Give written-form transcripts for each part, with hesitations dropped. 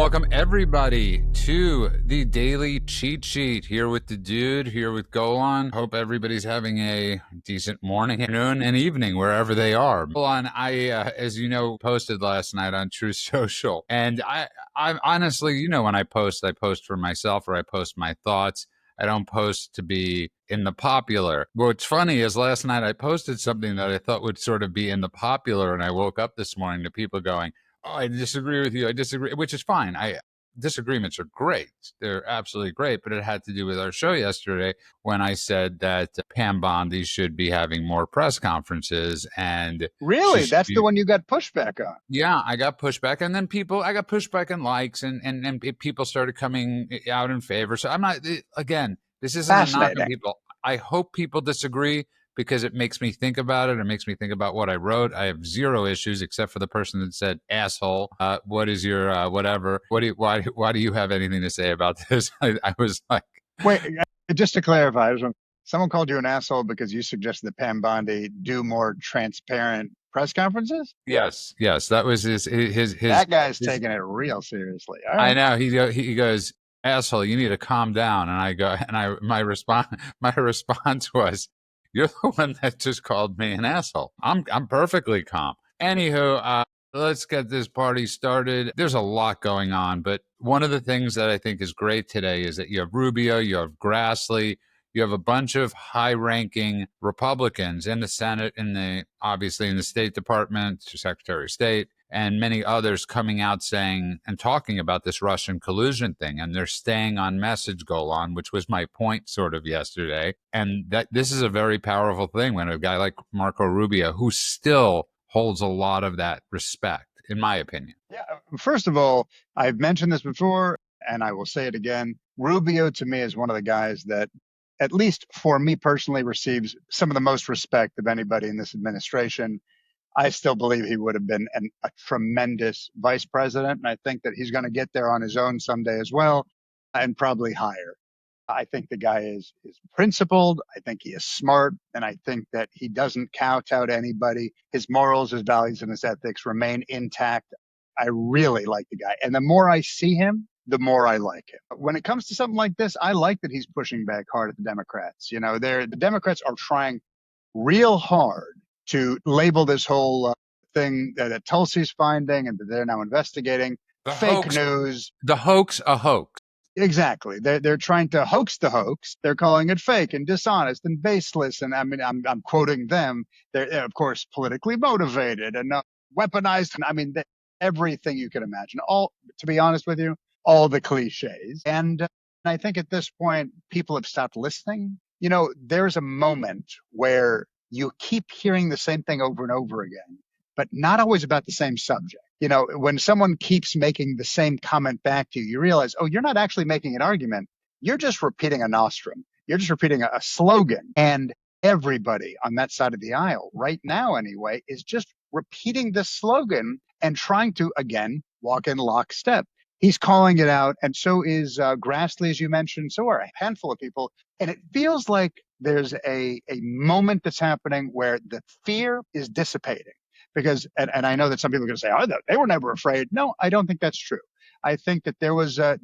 welcome everybody to the Daily Cheat Sheet. Here with the dude, here with Golan. Hope everybody's having a decent morning, noon, and evening wherever they are. Golan, I, as you know, posted last night on True Social, and I honestly, you know, when I post for myself or I post my thoughts. I don't post to be in the popular. What's funny is last night I posted something that I thought would sort of be in the popular, and I woke up this morning to people going, "Oh, I disagree with you. I disagree," which is fine. Disagreements are great. They're absolutely great, but it had to do with our show yesterday when I said that Pam Bondi should be having more press conferences. And really, that's the one you got pushback on. Yeah, I got pushback, and then I got pushback and likes, and people started coming out in favor. So I'm not, again, this isn't a knock on people. I hope people disagree because it makes me think about it. It makes me think about what I wrote. I have zero issues except for the person that said asshole. What is your whatever? Why do you have anything to say about this? I was like, wait, just to clarify, someone called you an asshole because you suggested that Pam Bondi do more transparent press conferences? Yes, that was his. That guy's taking it real seriously. All right. I know. He goes, asshole, you need to calm down. And I go, and my response was, you're the one that just called me an asshole. I'm perfectly calm. Anywho, let's get this party started. There's a lot going on, but one of the things that I think is great today is that you have Rubio, you have Grassley, you have a bunch of high-ranking Republicans in the Senate, obviously in the State Department, Secretary of State, and many others coming out saying and talking about this Russian collusion thing, and they're staying on message, Golan, which was my point sort of yesterday. And that this is a very powerful thing when a guy like Marco Rubio, who still holds a lot of that respect, in my opinion. Yeah. First of all, I've mentioned this before, and I will say it again. Rubio, to me, is one of the guys that, at least for me personally, receives some of the most respect of anybody in this administration. I still believe he would have been a tremendous vice president, and I think that he's going to get there on his own someday as well, and probably higher. I think the guy is principled. I think he is smart, and I think that he doesn't kowtow to anybody. His morals, his values, and his ethics remain intact. I really like the guy, and the more I see him, the more I like him. When it comes to something like this, I like that he's pushing back hard at the Democrats. You know, the Democrats are trying real hard to label this whole thing that Tulsi's finding and that they're now investigating fake news. The hoax, a hoax. Exactly. They're trying to hoax the hoax. They're calling it fake and dishonest and baseless. And I mean, I'm quoting them. They're of course politically motivated and weaponized. And I mean, everything you can imagine. To be honest with you, all the cliches. And I think at this point, people have stopped listening. You know, there's a moment where you keep hearing the same thing over and over again, but not always about the same subject. You know, when someone keeps making the same comment back to you, you realize, oh, you're not actually making an argument. You're just repeating a nostrum. You're just repeating a slogan. And everybody on that side of the aisle right now, anyway, is just repeating this slogan and trying to, again, walk in lockstep. He's calling it out, and so is Grassley, as you mentioned. So are a handful of people. And it feels like there's a moment that's happening where the fear is dissipating. Because, and I know that some people are going to say, oh, they were never afraid. No, I don't think that's true. I think that there was a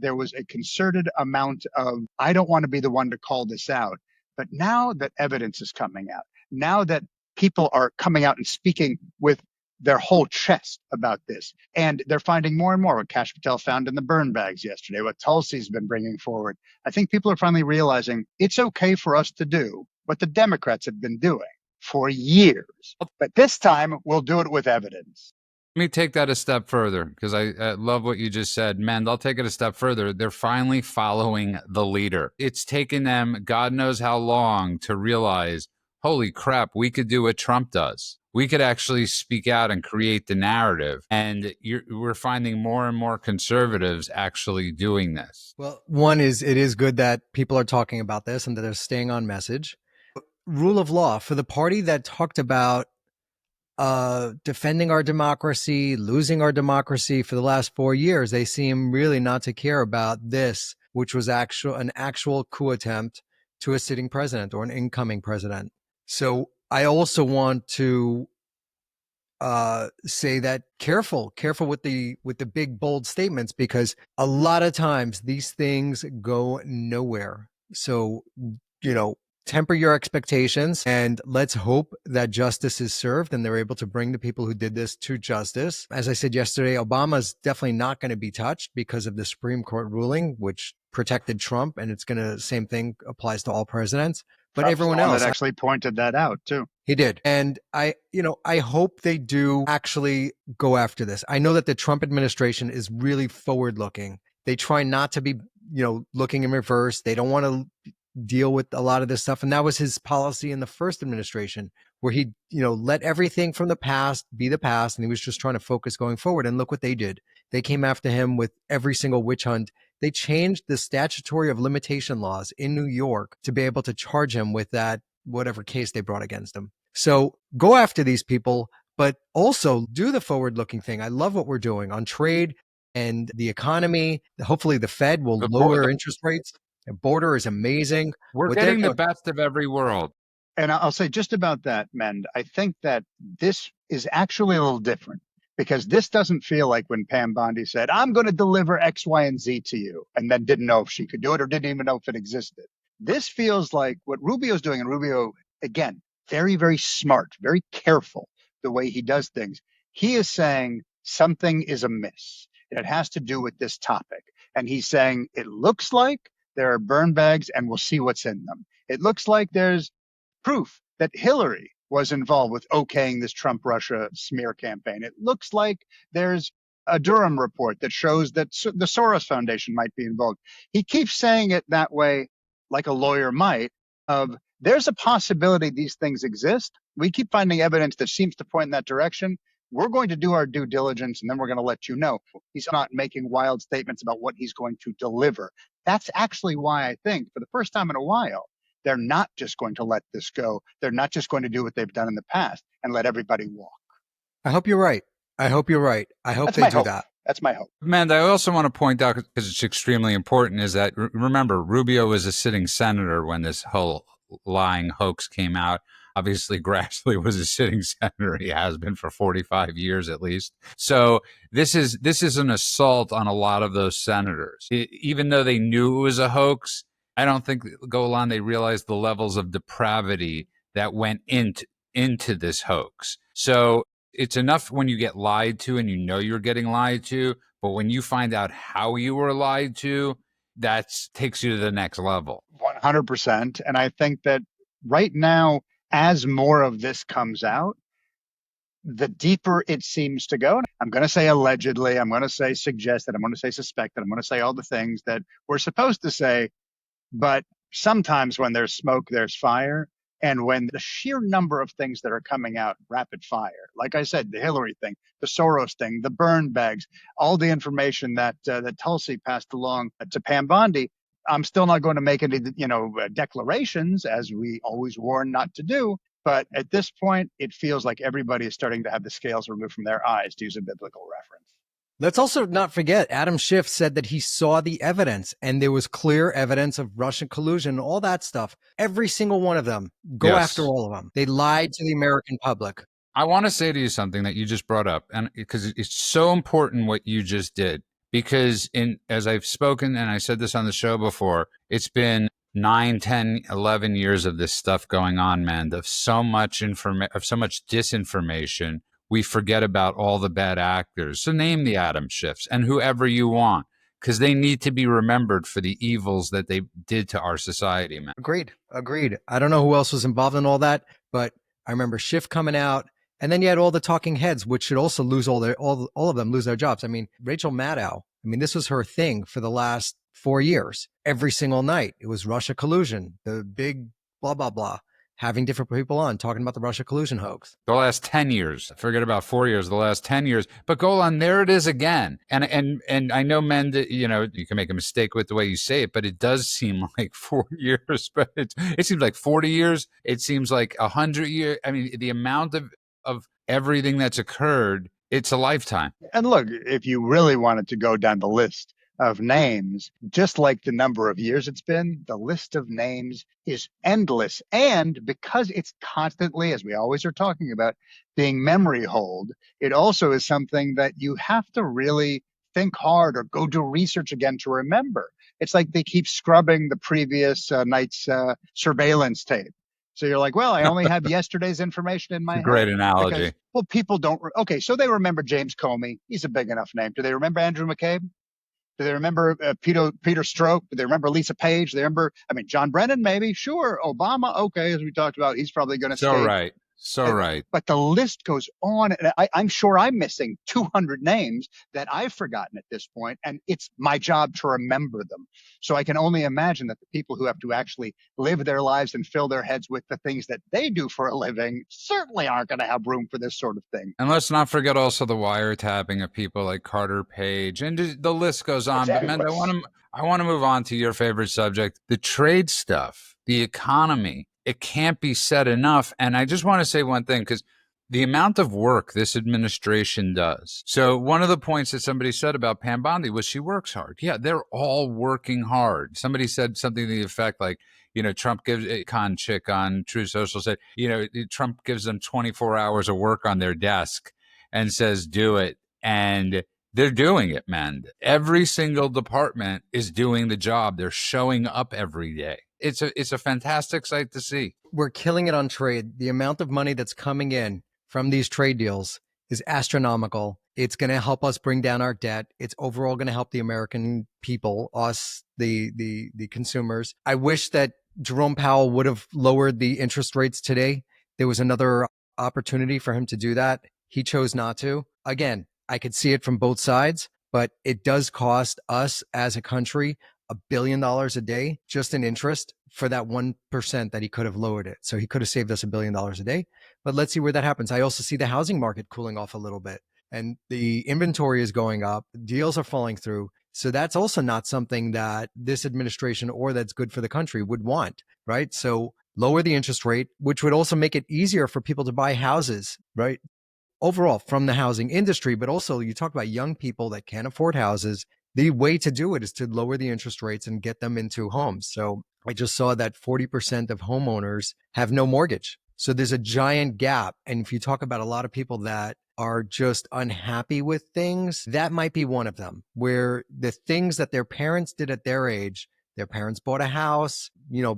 concerted amount of, I don't want to be the one to call this out. But now that evidence is coming out, now that people are coming out and speaking with their whole chest about this, and they're finding more and more what Kash Patel found in the burn bags yesterday, what Tulsi's been bringing forward. I think people are finally realizing it's okay for us to do what the Democrats have been doing for years. But this time, we'll do it with evidence. Let me take that a step further, because I love what you just said. Mend, I'll take it a step further. They're finally following the leader. It's taken them God knows how long to realize, holy crap, we could do what Trump does. We could actually speak out and create the narrative. And we're finding more and more conservatives actually doing this. Well, one is, it is good that people are talking about this and that they're staying on message. Rule of law, for the party that talked about defending our democracy, losing our democracy for the last 4 years, they seem really not to care about this, which was an actual coup attempt to a sitting president or an incoming president. So I also want to say that careful with the big bold statements, because a lot of times these things go nowhere. So, temper your expectations, and let's hope that justice is served and they're able to bring the people who did this to justice. As I said yesterday, Obama's definitely not going to be touched because of the Supreme Court ruling, which protected Trump, and it's going to, same thing applies to all presidents. But Trump's everyone the one else that actually pointed that out too. He did. And I hope they do actually go after this. I know that the Trump administration is really forward looking. They try not to be, looking in reverse. They don't want to deal with a lot of this stuff. And that was his policy in the first administration, where he, let everything from the past be the past. And he was just trying to focus going forward. And look what they did. They came after him with every single witch hunt. They changed the statutory of limitation laws in New York to be able to charge him with that, whatever case they brought against him. So go after these people, but also do the forward-looking thing. I love what we're doing on trade and the economy. Hopefully the Fed will lower interest rates. The border is amazing. We're getting the best of every world. And I'll say just about that, Mend, I think that this is actually a little different, because this doesn't feel like when Pam Bondi said, I'm going to deliver X, Y, and Z to you, and then didn't know if she could do it or didn't even know if it existed. This feels like what Rubio's doing, and Rubio, again, very, very smart, very careful the way he does things. He is saying something is amiss. It has to do with this topic. And he's saying it looks like there are burn bags and we'll see what's in them. It looks like there's proof that Hillary was involved with okaying this Trump-Russia smear campaign. It looks like there's a Durham report that shows that the Soros Foundation might be involved. He keeps saying it that way, like a lawyer might, of there's a possibility these things exist. We keep finding evidence that seems to point in that direction. We're going to do our due diligence, and then we're going to let you know. He's not making wild statements about what he's going to deliver. That's actually why I think, for the first time in a while, they're not just going to let this go. They're not just going to do what they've done in the past and let everybody walk. I hope you're right. I hope they do that. That's my hope. Man, I also want to point out, because it's extremely important, is that, remember, Rubio was a sitting senator when this whole lying hoax came out. Obviously, Grassley was a sitting senator. He has been for 45 years at least. So this is an assault on a lot of those senators. Even though they knew it was a hoax, I don't think, Golan, they realized the levels of depravity that went into this hoax. So it's enough when you get lied to and you know you're getting lied to, but when you find out how you were lied to, that takes you to the next level. 100%. And I think that right now, as more of this comes out, the deeper it seems to go. I'm going to say allegedly, I'm going to say suggested, I'm going to say suspected, I'm going to say all the things that we're supposed to say. But sometimes when there's smoke, there's fire. And when the sheer number of things that are coming out rapid fire, like I said, the Hillary thing, the Soros thing, the burn bags, all the information that Tulsi passed along to Pam Bondi, I'm still not going to make any, declarations, as we always warn not to do. But at this point, it feels like everybody is starting to have the scales removed from their eyes, to use a biblical reference. Let's also not forget, Adam Schiff said that he saw the evidence and there was clear evidence of Russian collusion, all that stuff. Every single one of them. Go after all of them. They lied to the American public. I want to say to you something that you just brought up, and because it's so important what you just did, because as I've spoken, and I said this on the show before, it's been 9, 10, 11 years of this stuff going on, man, of so much disinformation. We forget about all the bad actors. So name the Adam Schiffs and whoever you want, because they need to be remembered for the evils that they did to our society, man. Agreed. I don't know who else was involved in all that, but I remember Schiff coming out, and then you had all the talking heads, which should also lose all of them lose their jobs. I mean, Rachel Maddow, this was her thing for the last 4 years. Every single night, it was Russia collusion, the big blah, blah, blah. Having different people on talking about the Russia collusion hoax. The last 10 years, forget about 4 years, the last 10 years, but Golan, there it is again. And I know, men, that, you can make a mistake with the way you say it, but it does seem like 4 years, but it seems like 40 years. It seems like 100 years. I mean, the amount of everything that's occurred, it's a lifetime. And look, if you really wanted to go down the list of names, just like the number of years it's been, the list of names is endless. And because it's constantly, as we always are talking about, being memory hold, it also is something that you have to really think hard or go do research again to remember. It's like they keep scrubbing the previous night's surveillance tape. So you're like, well, I only have yesterday's information in It's a my great head because, analogy. well, people don't. Okay, so they remember James Comey. He's a big enough name. Do they remember Andrew McCabe? Do they remember Peter Strzok? Do they remember Lisa Page? Do they remember, I mean, John Brennan, maybe? Sure. Obama, okay, as we talked about, he's probably going to So stay. right. So right. But the list goes on. And I'm sure I'm missing 200 names that I've forgotten at this point, and it's my job to remember them. So I can only imagine that the people who have to actually live their lives and fill their heads with the things that they do for a living certainly aren't going to have room for this sort of thing. And let's not forget also the wiretapping of people like Carter Page, and the list goes on. But man, I want to move on to your favorite subject, the trade stuff, the economy. It can't be said enough. And I just want to say one thing, because the amount of work this administration does. So one of the points that somebody said about Pam Bondi was she works hard. Yeah, they're all working hard. Somebody said something to the effect like, Trump gives a con chick on True Social said, Trump gives them 24 hours of work on their desk and says, do it. And they're doing it, man. Every single department is doing the job. They're showing up every day. It's a fantastic sight to see. We're killing it on trade. The amount of money that's coming in from these trade deals is astronomical. It's going to help us bring down our debt. It's overall going to help the American people, us, the consumers. I wish that Jerome Powell would have lowered the interest rates today. There was another opportunity for him to do that. He chose not to. Again, I could see it from both sides, but it does cost us as a country $1 billion a day just in interest for that 1% that he could have lowered it. So he could have saved us $1 billion a day. But let's see where that happens. I also see the housing market cooling off a little bit, and the inventory is going up. Deals are falling through. So that's also not something that this administration or that's good for the country would want, right? So lower the interest rate, which would also make it easier for people to buy houses, right? Overall from the housing industry, but also you talk about young people that can't afford houses. The way to do it is to lower the interest rates and get them into homes. So I just saw that 40% of homeowners have no mortgage. So there's a giant gap. And if you talk about a lot of people that are just unhappy with things, that might be one of them, where the things that their parents did at their age, their parents bought a house,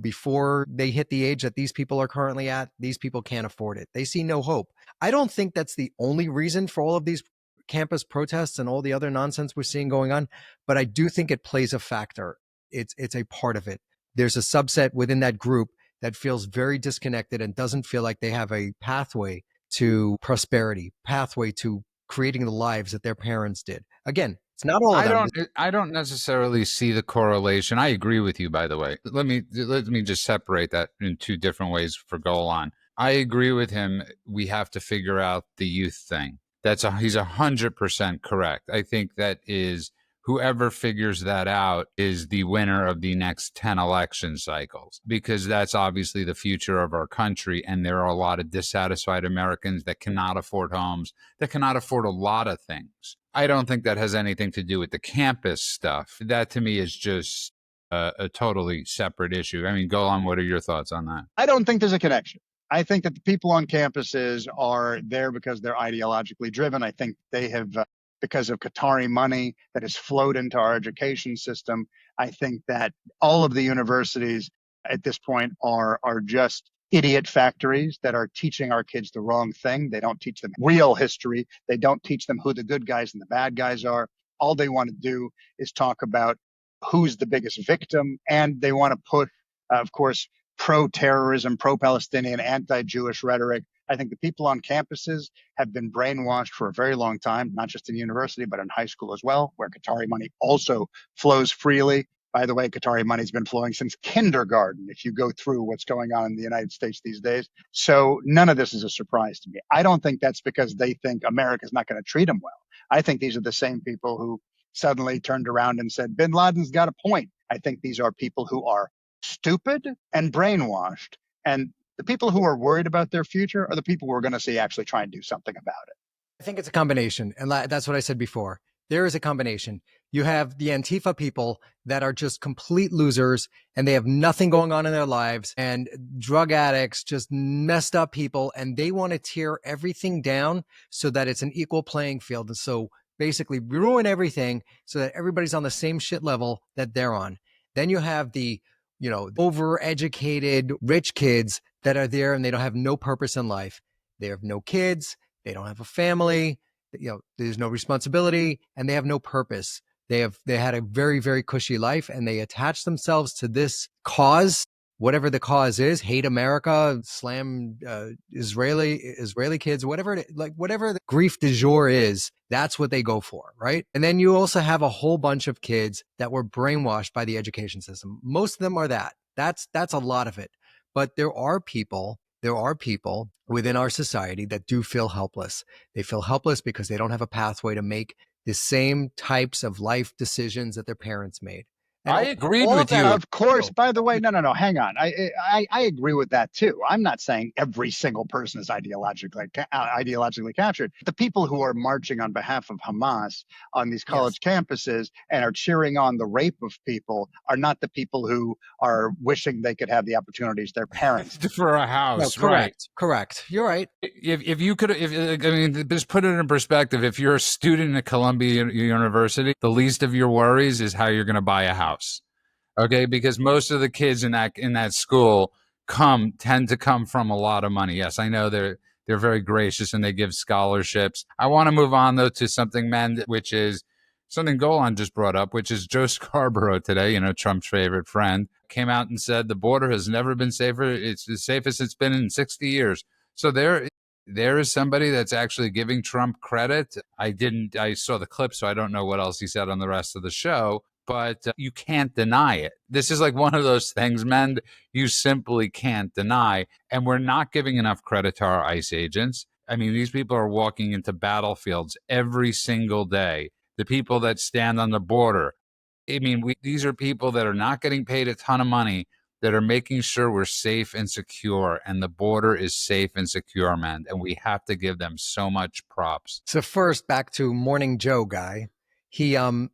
before they hit the age that these people are currently at, these people can't afford it. They see no hope. I don't think that's the only reason for all of these campus protests and all the other nonsense we're seeing going on, but I do think it plays a factor. It's a part of it. There's a subset within that group that feels very disconnected and doesn't feel like they have a pathway to prosperity, pathway to creating the lives that their parents did. Again, it's not all of them. I don't necessarily see the correlation. I agree with you, by the way. Let me just separate that in two different ways for Golan. I agree with him. We have to figure out the youth thing. He's 100% correct. I think that is whoever figures that out is the winner of the next 10 election cycles, because that's obviously the future of our country. And there are a lot of dissatisfied Americans that cannot afford homes, that cannot afford a lot of things. I don't think that has anything to do with the campus stuff. That to me is just a totally separate issue. I mean, Golan, what are your thoughts on that? I don't think there's a connection. I think that the people on campuses are there because they're ideologically driven. I think they have, because of Qatari money that has flowed into our education system. I think that all of the universities at this point are just idiot factories that are teaching our kids the wrong thing. They don't teach them real history. They don't teach them who the good guys and the bad guys are. All they want to do is talk about who's the biggest victim. And they want to put, of course, pro-terrorism, pro-Palestinian, anti-Jewish rhetoric. I think the people on campuses have been brainwashed for a very long time, not just in university, but in high school as well, where Qatari money also flows freely. By the way, Qatari money's been flowing since kindergarten, if you go through what's going on in the United States these days. So none of this is a surprise to me. I don't think that's because they think America's not going to treat them well. I think these are the same people who suddenly turned around and said, bin Laden's got a point. I think these are people who are stupid and brainwashed. And the people who are worried about their future are the people we're going to see actually try and do something about it. I think it's a combination. And that's what I said before. There is a combination. You have the Antifa people that are just complete losers and they have nothing going on in their lives, and drug addicts, just messed up people, and they want to tear everything down so that it's an equal playing field. And so basically ruin everything so that everybody's on the same shit level that they're on. Then you have the, overeducated rich kids that are there and they don't have no purpose in life. They have no kids. They don't have a family. There's no responsibility and they have no purpose. They had a very, very cushy life and they attach themselves to this cause, whatever the cause is, hate America, slam Israeli kids, whatever the grief du jour is, that's what they go for, right? And then you also have a whole bunch of kids that were brainwashed by the education system. Most of them are that. That's a lot of it. But there are people within our society that do feel helpless. They feel helpless because they don't have a pathway to make the same types of life decisions that their parents made. And I agreed all with that- you. Of course, by the way, no, hang on. I agree with that too. I'm not saying every single person is ideologically captured. The people who are marching on behalf of Hamas on these college campuses and are cheering on the rape of people are not the people who are wishing they could have the opportunities their parents For a house, Correct. You're right. If you could, just put it in perspective. If you're a student at Columbia University, the least of your worries is how you're going to buy a house. Okay, because most of the kids in that school tend to come from a lot of money. Yes, I know they're very gracious and they give scholarships. I want to move on though to something, which is something Golan just brought up, which is Joe Scarborough today, Trump's favorite friend, came out and said the border has never been safer. It's the safest it's been in 60 years. So there is somebody that's actually giving Trump credit. I saw the clip, so I don't know what else he said on the rest of the show, but you can't deny it. This is like one of those things, men, you simply can't deny. And we're not giving enough credit to our ICE agents. I mean, these people are walking into battlefields every single day. The people that stand on the border. I mean, these are people that are not getting paid a ton of money, that are making sure we're safe and secure, and the border is safe and secure, man. And we have to give them so much props. So first, back to Morning Joe guy. Him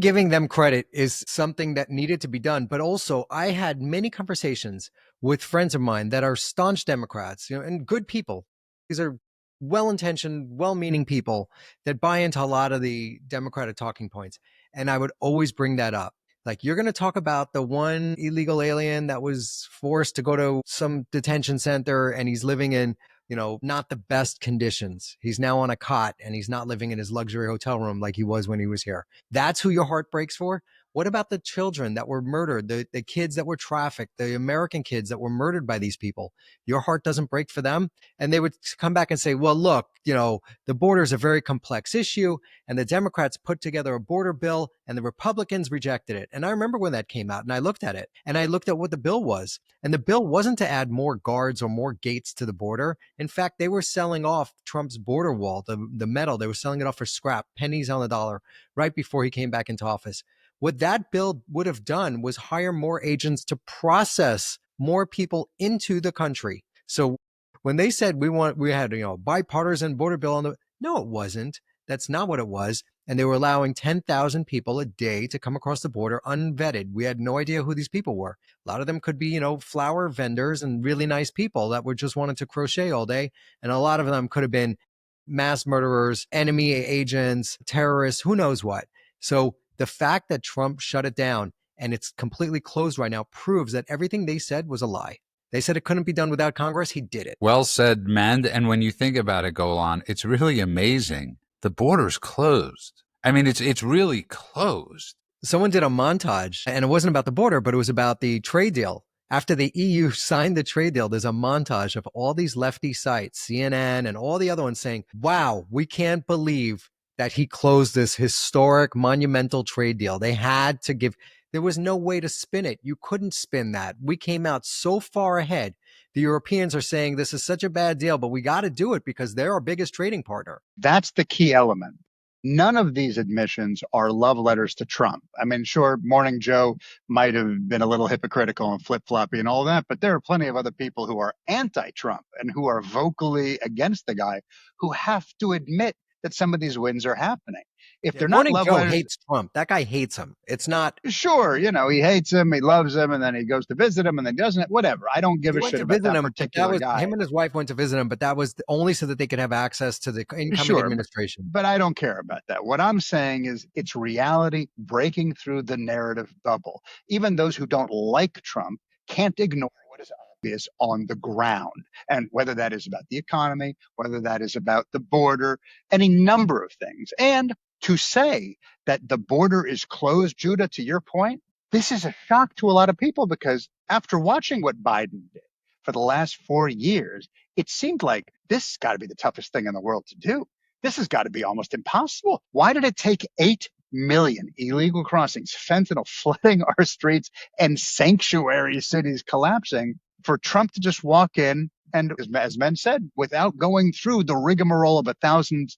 giving them credit is something that needed to be done. But also, I had many conversations with friends of mine that are staunch Democrats, and good people. These are well-intentioned, well-meaning people that buy into a lot of the Democratic talking points. And I would always bring that up. Like, you're going to talk about the one illegal alien that was forced to go to some detention center and he's living in, not the best conditions. He's now on a cot and he's not living in his luxury hotel room like he was when he was here. That's who your heart breaks for? What about the children that were murdered, the kids that were trafficked, the American kids that were murdered by these people? Your heart doesn't break for them? And they would come back and say, well, look, the border is a very complex issue, and the Democrats put together a border bill and the Republicans rejected it. And I remember when that came out, and I looked at it, and I looked at what the bill was. And the bill wasn't to add more guards or more gates to the border. In fact, they were selling off Trump's border wall, the metal. They were selling it off for scrap, pennies on the dollar, right before he came back into office. What that bill would have done was hire more agents to process more people into the country. So when they said we had bipartisan border bill no, it wasn't. That's not what it was. And they were allowing 10,000 people a day to come across the border unvetted. We had no idea who these people were. A lot of them could be, flower vendors and really nice people that were just wanted to crochet all day. And a lot of them could have been mass murderers, enemy agents, terrorists, who knows what. So the fact that Trump shut it down and it's completely closed right now proves that everything they said was a lie. They said it couldn't be done without Congress. He did it. Well said, Mend. And when you think about it, Golan, it's really amazing. The border's closed. I mean, it's really closed. Someone did a montage, and it wasn't about the border, but it was about the trade deal. After the EU signed the trade deal, there's a montage of all these lefty sites, CNN and all the other ones saying, wow, we can't believe that he closed this historic, monumental trade deal. They had to give, there was no way to spin it. You couldn't spin that. We came out so far ahead. The Europeans are saying this is such a bad deal, but we got to do it because they're our biggest trading partner. That's the key element. None of these admissions are love letters to Trump. I mean, sure, Morning Joe might have been a little hypocritical and flip-floppy and all that, but there are plenty of other people who are anti-Trump and who are vocally against the guy who have to admit that some of these wins are happening. If Yeah, they're not Morning love Joe letters, hates Trump. That guy hates him. It's not. sure, he hates him, he loves him, and then he goes to visit him and then doesn't. Whatever. I don't give He a went shit to about visit that him, but that particular was guy. him and his wife went to visit him, but that was only so that they could have access to the incoming Sure, administration. but I don't care about that. What I'm saying is it's reality breaking through the narrative bubble. Even those who don't like Trump can't ignore what is obvious on the ground. And whether that is about the economy, whether that is about the border, any number of things. And to say that the border is closed, Judah, to your point, this is a shock to a lot of people because after watching what Biden did for the last 4 years, it seemed like this has got to be the toughest thing in the world to do. This has got to be almost impossible. Why did it take 8 million illegal crossings, fentanyl flooding our streets, and sanctuary cities collapsing for Trump to just walk in and, as men said, without going through the rigmarole of a thousand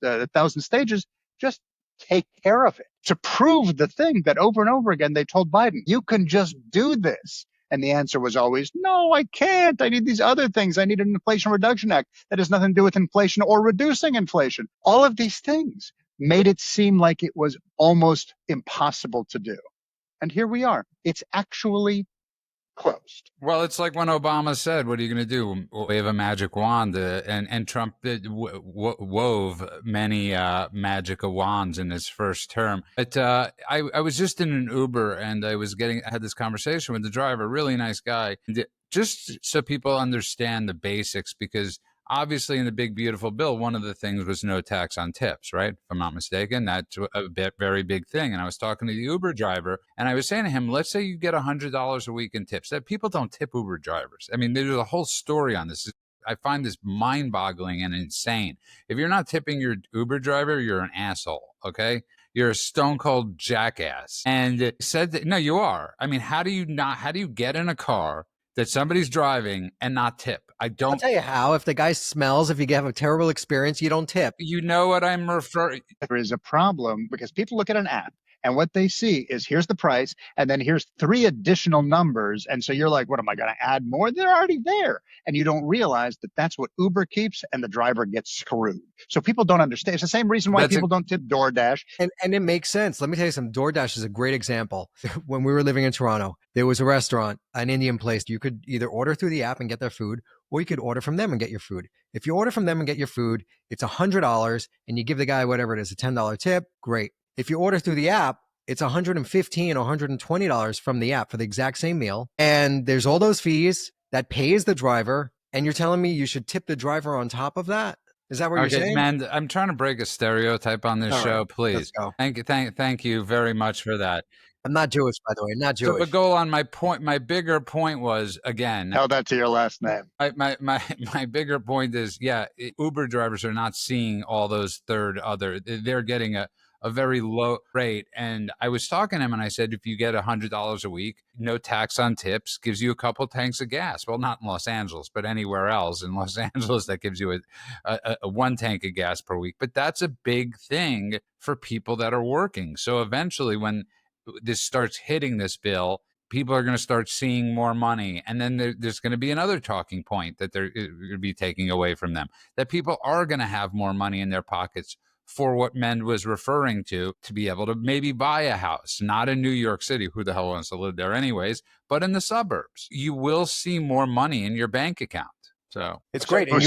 stages, just take care of it to prove the thing that over and over again they told Biden, you can just do this. And the answer was always, no, I can't. I need these other things. I need an Inflation Reduction Act that has nothing to do with inflation or reducing inflation. All of these things made it seem like it was almost impossible to do. And here we are. It's actually closed. Well, it's like when Obama said, what are you going to do? Wave a magic wand? And Trump wove many magic wands in his first term. But I was just in an Uber and I had this conversation with the driver, really nice guy. Just so people understand the basics, because obviously in the big, beautiful bill, one of the things was no tax on tips, right? If I'm not mistaken, that's a very big thing. And I was talking to the Uber driver and I was saying to him, let's say you get $100 a week in tips. That people don't tip Uber drivers. I mean, there's a whole story on this. I find this mind boggling and insane. If you're not tipping your Uber driver, you're an asshole. Okay. You're a stone cold jackass. And said that, no, you are. I mean, how do you get in a car that somebody's driving and not tip? I'll tell you how. If the guy smells, if you have a terrible experience, you don't tip. You know what I'm referring. There is a problem because people look at an app and what they see is here's the price and then here's 3 additional numbers. And so you're like, what am I going to add more? They're already there. And you don't realize that that's what Uber keeps and the driver gets screwed. So people don't understand. It's the same reason why people don't tip DoorDash. And it makes sense. Let me tell you something. DoorDash is a great example. When we were living in Toronto, there was a restaurant, an Indian place. You could either order through the app and get their food, or you could order from them and get your food. If you order from them and get your food, it's $100 and you give the guy whatever it is, a $10 tip, great. If you order through the app, it's $115 or $120 from the app for the exact same meal. And there's all those fees that pays the driver. And you're telling me you should tip the driver on top of that? Is that what you're saying? Man, I'm trying to break a stereotype on this show, please. Thank you very much for that. I'm not Jewish, by the way. Not Jewish. So, but go on. My bigger point was, again, held that to your last name. My bigger point is, Uber drivers are not seeing all those they're getting a very low rate. And I was talking to him and I said, if you get $100 a week, no tax on tips, gives you a couple tanks of gas. Well, not in Los Angeles, but anywhere else. In Los Angeles, that gives you a 1 tank of gas per week. But that's a big thing for people that are working. So eventually when this starts hitting this bill, people are going to start seeing more money. And then there's going to be another talking point that they're going to be taking away from them, that people are going to have more money in their pockets for what Mend was referring to be able to maybe buy a house, not in New York City. Who the hell wants to live there anyways? But in the suburbs, you will see more money in your bank account. So it's great. And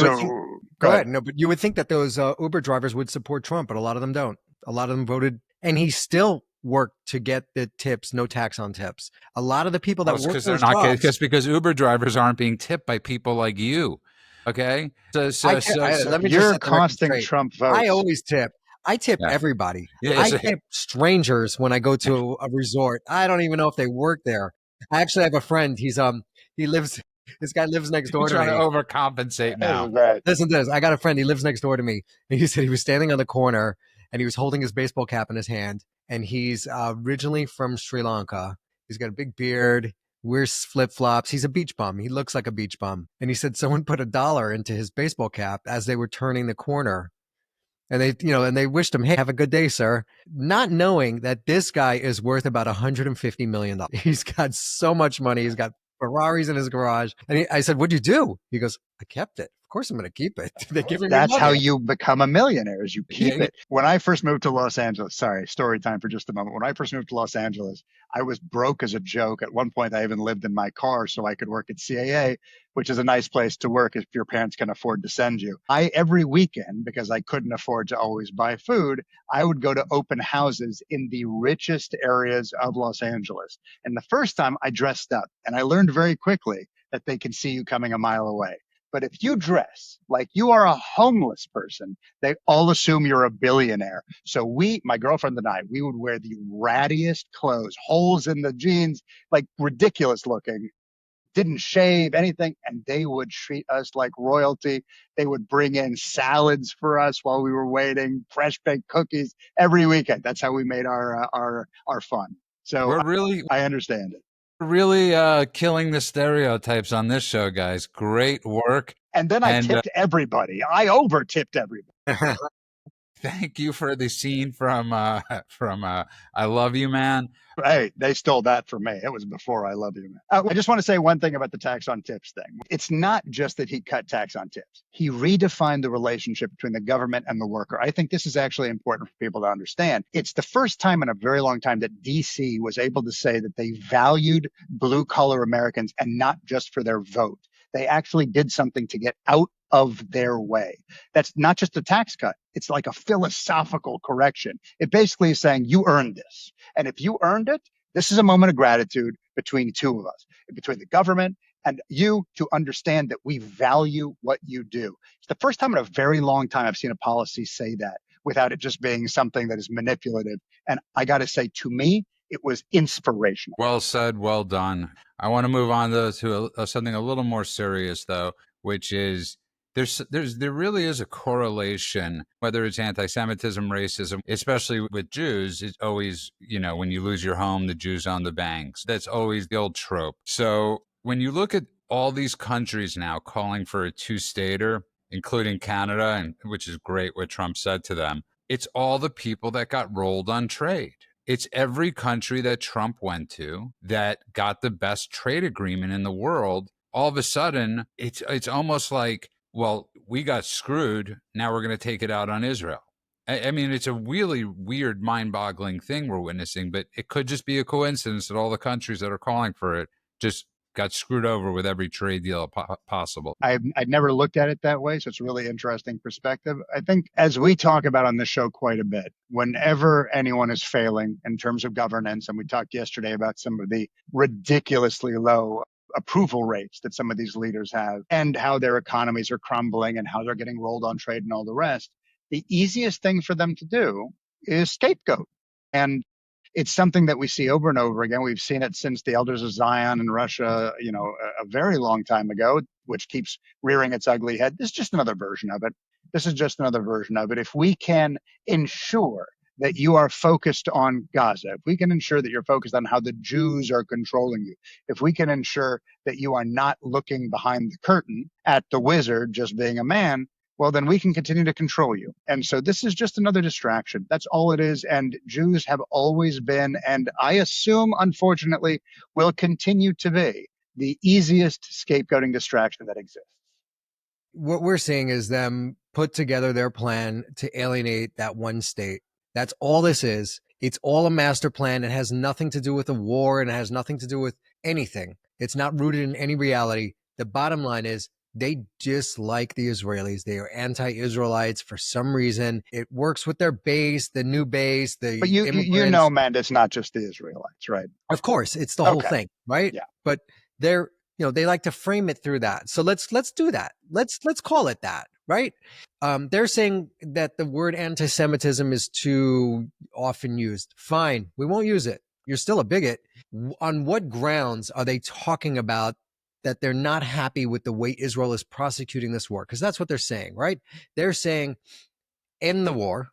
go ahead. No, but you would think that those Uber drivers would support Trump, but a lot of them don't. A lot of them voted, and he still work to get the tips, no tax on tips. A lot of the people that work those jobs, because Uber drivers aren't being tipped by people like you. Okay, let me you're costing Trump votes. I always tip. I tip everybody. I tip strangers when I go to a resort. I don't even know if they work there. I actually have a friend. This guy lives next door to me. Trying to overcompensate now. Listen to this. I got a friend. He lives next door to me. And he said he was standing on the corner and he was holding his baseball cap in his hand. And he's originally from Sri Lanka. He's got a big beard, wears flip-flops. He's a beach bum. He looks like a beach bum. And he said someone put $1 into his baseball cap as they were turning the corner. And they wished him, hey, have a good day, sir. Not knowing that this guy is worth about $150 million. He's got so much money. He's got Ferraris in his garage. And I said, what'd you do? He goes, I kept it Of course I'm going to keep it. They're giving me That's how money. you become a millionaire, is you keep Yeah, it. When I first moved to Los Angeles, sorry, story time for just a moment. When I first moved to Los Angeles, I was broke as a joke. At one point, I even lived in my car so I could work at CAA, which is a nice place to work if your parents can afford to send you. Every weekend, because I couldn't afford to always buy food, I would go to open houses in the richest areas of Los Angeles. And the first time I dressed up, and I learned very quickly that they can see you coming a mile away. But if you dress like you are a homeless person, they all assume you're a billionaire. So my girlfriend and I, we would wear the rattiest clothes, holes in the jeans, like ridiculous looking, didn't shave anything. And they would treat us like royalty. They would bring in salads for us while we were waiting, fresh baked cookies every weekend. That's how we made our fun. So we're really I understand it. killing the stereotypes on this show, guys. Great work. And then I And tipped everybody. I over tipped everybody. thank you for the scene from I Love You, Man. Hey, they stole that from me. It was before I Love You, Man. I just want to say one thing about the tax on tips thing. It's not just that he cut tax on tips. He redefined the relationship between the government and the worker. I think this is actually important for people to understand. It's the first time in a very long time that DC was able to say that they valued blue collar Americans and not just for their vote. They actually did something to get out of their way. That's not just a tax cut. It's like a philosophical correction. It basically is saying you earned this. And if you earned it, this is a moment of gratitude between two of us, between the government and you, to understand that we value what you do. It's the first time in a very long time I've seen a policy say that without it just being something that is manipulative. And I got to say, to me, it was inspirational. Well said. Well done. I want to move on to something a little more serious, though, which is there really is a correlation, whether it's anti-Semitism, racism, especially with Jews. It's always, when you lose your home, the Jews own the banks. That's always the old trope. So when you look at all these countries now calling for a two-stater, including Canada, and which is great what Trump said to them, it's all the people that got rolled on trade. It's every country that Trump went to that got the best trade agreement in the world. All of a sudden, it's almost like, well, we got screwed. Now we're going to take it out on Israel. I mean, it's a really weird, mind-boggling thing we're witnessing, but it could just be a coincidence that all the countries that are calling for it just got screwed over with every trade deal possible. I'd never looked at it that way, so it's a really interesting perspective. I think, as we talk about on this show quite a bit, whenever anyone is failing in terms of governance, and we talked yesterday about some of the ridiculously low approval rates that some of these leaders have and how their economies are crumbling and how they're getting rolled on trade and all the rest, the easiest thing for them to do is scapegoat. And it's something that we see over and over again. We've seen it since the Elders of Zion in Russia, a very long time ago, which keeps rearing its ugly head. This is just another version of it. If we can ensure that you are focused on Gaza, if we can ensure that you're focused on how the Jews are controlling you, if we can ensure that you are not looking behind the curtain at the wizard just being a man, well, then we can continue to control you. And so this is just another distraction. That's all it is. And Jews have always been, and I assume, unfortunately, will continue to be the easiest scapegoating distraction that exists. What we're seeing is them put together their plan to alienate that one state. That's all this is. It's all a master plan. It has nothing to do with a war, and it has nothing to do with anything. It's not rooted in any reality. The bottom line is, they dislike the Israelis. They are anti-Israelites for some reason. It works with their base, the new base, the But you know, man, it's not just the Israelites, right? Of course, it's the whole thing, right? Yeah. But they're, they like to frame it through that. So let's do that. Let's call it that, right? They're saying that the word anti-Semitism is too often used. Fine, we won't use it. You're still a bigot. On what grounds are they talking about that they're not happy with the way Israel is prosecuting this war? Because that's what they're saying, right? They're saying end the war,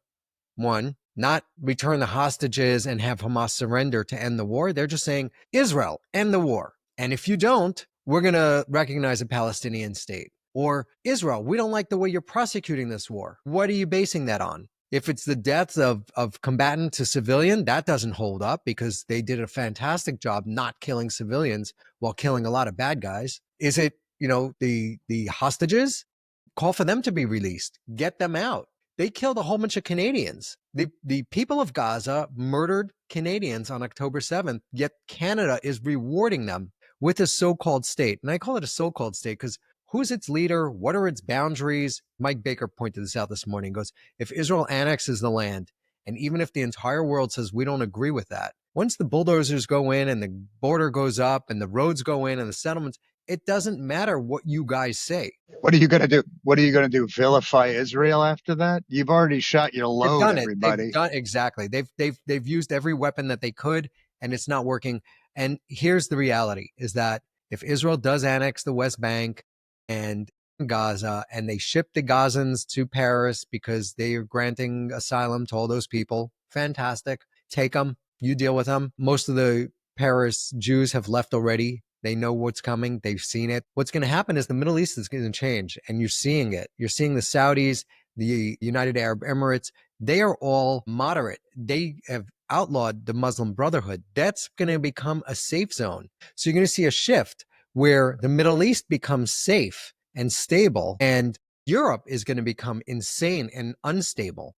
one, not return the hostages and have Hamas surrender to end the war. They're just saying, Israel, end the war. And if you don't, we're going to recognize a Palestinian state. Or Israel, we don't like the way you're prosecuting this war. What are you basing that on? If it's the deaths of combatant to civilian, that doesn't hold up because they did a fantastic job not killing civilians while killing a lot of bad guys. Is it, the hostages? call for them to be released, get them out. They killed a whole bunch of Canadians. The people of Gaza murdered Canadians on October 7th, yet Canada is rewarding them with a so-called state. And I call it a so-called state because who's its leader? What are its boundaries? Mike Baker pointed this out this morning. He goes, if Israel annexes the land, and even if the entire world says we don't agree with that, once the bulldozers go in and the border goes up and the roads go in and the settlements, it doesn't matter what you guys say. What are you going to do? What are you going to do? Vilify Israel after that? You've already shot your load, They've done everybody. They've done exactly. They've used every weapon that they could, and it's not working. And here's the reality: is that if Israel does annex the West Bank and Gaza, and they ship the Gazans to Paris because they are granting asylum to all those people, fantastic. Take them. You deal with them. Most of the Paris Jews have left already. They know what's coming. They've seen it. What's going to happen is the Middle East is going to change, and you're seeing it. You're seeing the Saudis, the United Arab Emirates. They are all moderate. They have outlawed the Muslim Brotherhood. That's going to become a safe zone. So you're going to see a shift where the Middle East becomes safe and stable, and Europe is going to become insane and unstable.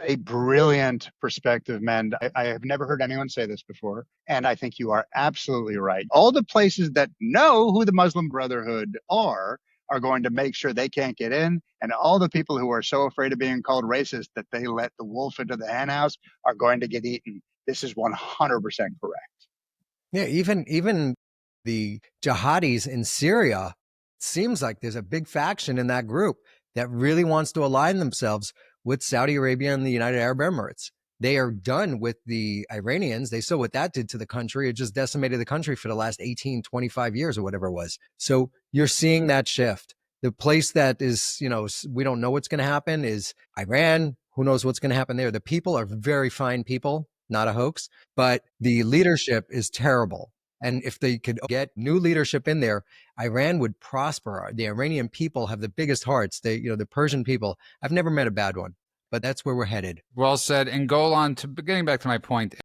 A brilliant perspective, man. I have never heard anyone say this before, and I think you are absolutely right. All the places that know who the Muslim Brotherhood are going to make sure they can't get in, and all the people who are so afraid of being called racist that they let the wolf into the henhouse are going to get eaten. This is 100% correct. Yeah, even the jihadis in Syria, seems like there's a big faction in that group that really wants to align themselves with Saudi Arabia and the United Arab Emirates. They are done with the Iranians. They saw what that did to the country. It just decimated the country for the last 18, 25 years or whatever it was. So you're seeing that shift. The place that is, we don't know what's going to happen is Iran. Who knows what's going to happen there? The people are very fine people, not a hoax, but the leadership is terrible. And if they could get new leadership in there, Iran would prosper. The Iranian people have the biggest hearts. The Persian people, I've never met a bad one, but that's where we're headed. Well said. And Golan, getting back to my point,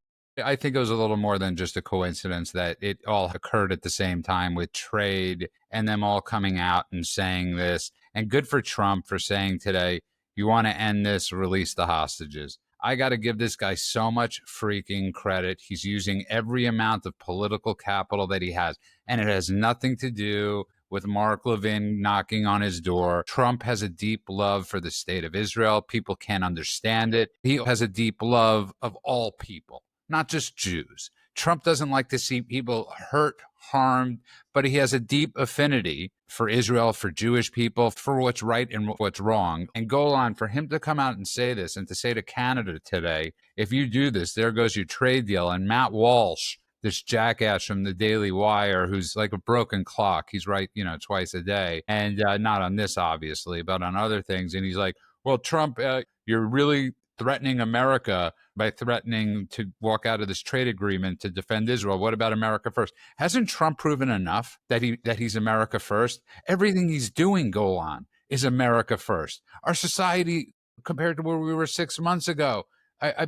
I think it was a little more than just a coincidence that it all occurred at the same time with trade and them all coming out and saying this. And good for Trump for saying today, you want to end this, release the hostages. I got to give this guy so much freaking credit. He's using every amount of political capital that he has, and it has nothing to do with Mark Levin knocking on his door. Trump has a deep love for the state of Israel. People can't understand it. He has a deep love of all people, not just Jews. Trump doesn't like to see people hurt, harmed, but he has a deep affinity for Israel, for Jewish people, for what's right and what's wrong. And Golan, for him to come out and say this and to say to Canada today, if you do this, there goes your trade deal. And Matt Walsh, this jackass from the Daily Wire, who's like a broken clock. He's right, twice a day. And not on this, obviously, but on other things. And he's like, well, Trump, you're really threatening America by threatening to walk out of this trade agreement to defend Israel. What about America first? Hasn't Trump proven enough that he's America first? Everything he's doing, Golan, is America first. Our society, compared to where we were 6 months ago,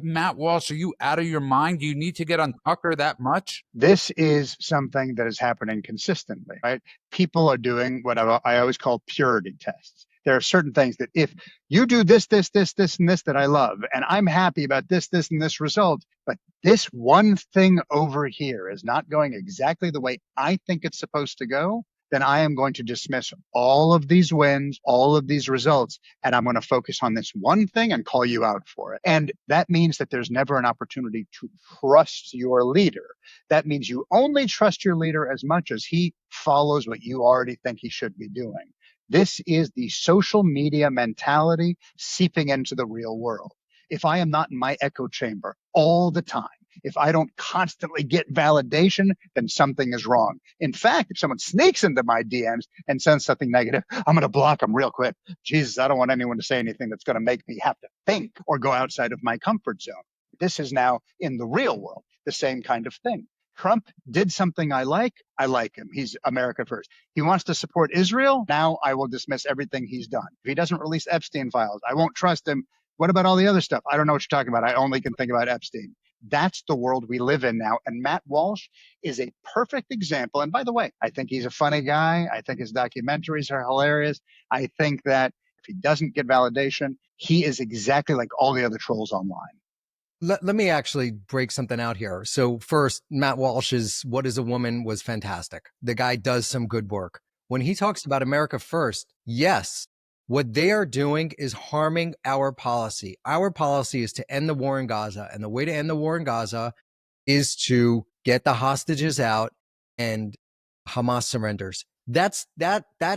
Matt Walsh, are you out of your mind? Do you need to get on Tucker that much? This is something that is happening consistently, right? People are doing what I always call purity tests. There are certain things that if you do this, and this that I love, and I'm happy about this, and this result, but this one thing over here is not going exactly the way I think it's supposed to go, then I am going to dismiss all of these wins, all of these results, and I'm going to focus on this one thing and call you out for it. And that means that there's never an opportunity to trust your leader. That means you only trust your leader as much as he follows what you already think he should be doing. This is the social media mentality seeping into the real world. If I am not in my echo chamber all the time, if I don't constantly get validation, then something is wrong. In fact, if someone sneaks into my DMs and sends something negative, I'm going to block them real quick. Jesus, I don't want anyone to say anything that's going to make me have to think or go outside of my comfort zone. This is now in the real world, the same kind of thing. Trump did something I like him. He's America first. He wants to support Israel. Now I will dismiss everything he's done. If he doesn't release Epstein files, I won't trust him. What about all the other stuff? I don't know what you're talking about. I only can think about Epstein. That's the world we live in now. And Matt Walsh is a perfect example. And by the way, I think he's a funny guy. I think his documentaries are hilarious. I think that he doesn't get validation, he is exactly like all the other trolls online. Let me actually break something out here. So first, Matt Walsh's What is a Woman was fantastic. The guy does some good work. When he talks about America first, yes, what they are doing is harming our policy. Our policy is to end the war in Gaza. And the way to end the war in Gaza is to get the hostages out and Hamas surrenders. That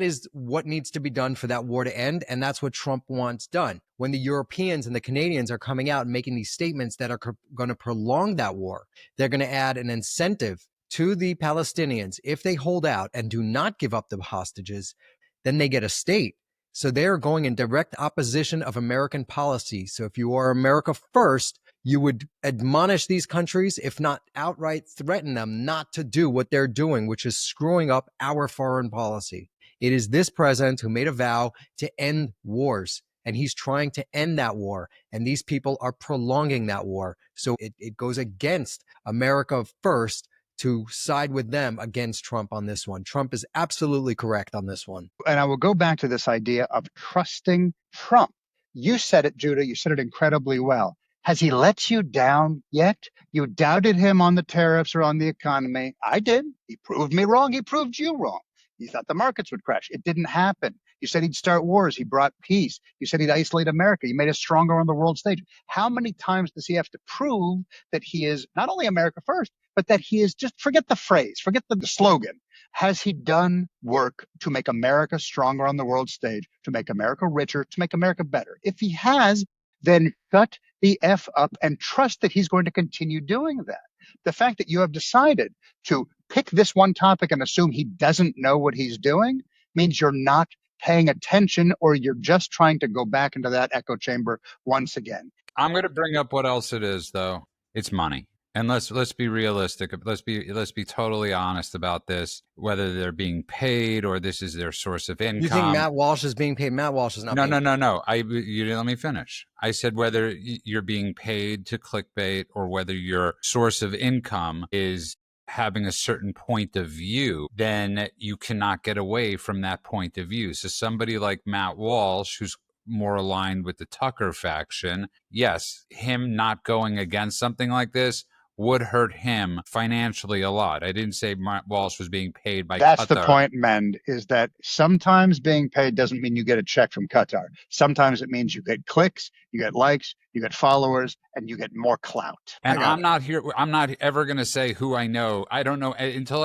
is what needs to be done for that war to end, and that's what Trump wants done. When the Europeans and the Canadians are coming out and making these statements that are going to prolong that war, they're going to add an incentive to the Palestinians. If they hold out and do not give up the hostages, then they get a state. So they're going in direct opposition of American policy. So if you are America first, you would admonish these countries, if not outright threaten them not to do what they're doing, which is screwing up our foreign policy. It is this president who made a vow to end wars, and he's trying to end that war. And these people are prolonging that war. So it goes against America first to side with them against Trump on this one. Trump is absolutely correct on this one. And I will go back to this idea of trusting Trump. You said it, Judah. You said it incredibly well. Has he let you down yet? You doubted him on the tariffs or on the economy. I did. He proved me wrong. He proved you wrong. You thought the markets would crash. It didn't happen. You said he'd start wars. He brought peace. You said he'd isolate America. You made us stronger on the world stage. How many times does he have to prove that he is not only America first, but that he is just, forget the phrase, forget the slogan. Has he done work to make America stronger on the world stage, to make America richer, to make America better? If he has, then shut the F up and trust that he's going to continue doing that. The fact that you have decided to pick this one topic and assume he doesn't know what he's doing means you're not paying attention, or you're just trying to go back into that echo chamber once again. I'm going to bring up what else it is, though. It's money. And let's be realistic. Let's be totally honest about this. Whether they're being paid or this is their source of income. You think Matt Walsh is being paid? Matt Walsh is not. No. You didn't let me finish. I said whether you're being paid to clickbait or whether your source of income is having a certain point of view, then you cannot get away from that point of view. So somebody like Matt Walsh, who's more aligned with the Tucker faction, yes, him not going against something like this would hurt him financially a lot. I didn't say Matt Walsh was being paid by That's Qatar. the point, Mend, is that sometimes being paid doesn't mean you get a check from Qatar. Sometimes it means you get clicks, you get likes, you get followers, and you get more clout. And I'm not ever going to say who I know. I don't know until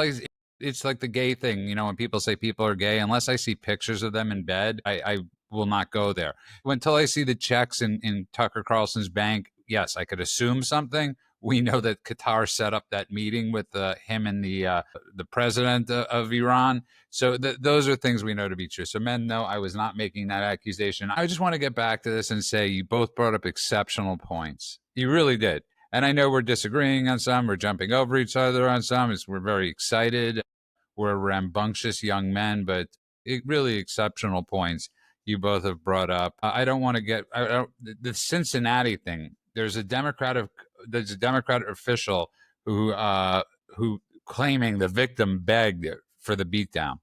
it's like the gay thing, when people say people are gay, unless I see pictures of them in bed, I will not go there. Until I see the checks in Tucker Carlson's bank, yes, I could assume something. We know that Qatar set up that meeting with him and the president of Iran. So those are things we know to be true. So men, no, I was not making that accusation. I just want to get back to this and say you both brought up exceptional points. You really did. And I know we're disagreeing on some. We're jumping over each other on some. We're very excited. We're rambunctious young men, but really exceptional points you both have brought up. I don't want to get the Cincinnati thing. There's a Democrat official who claiming the victim begged for the beatdown.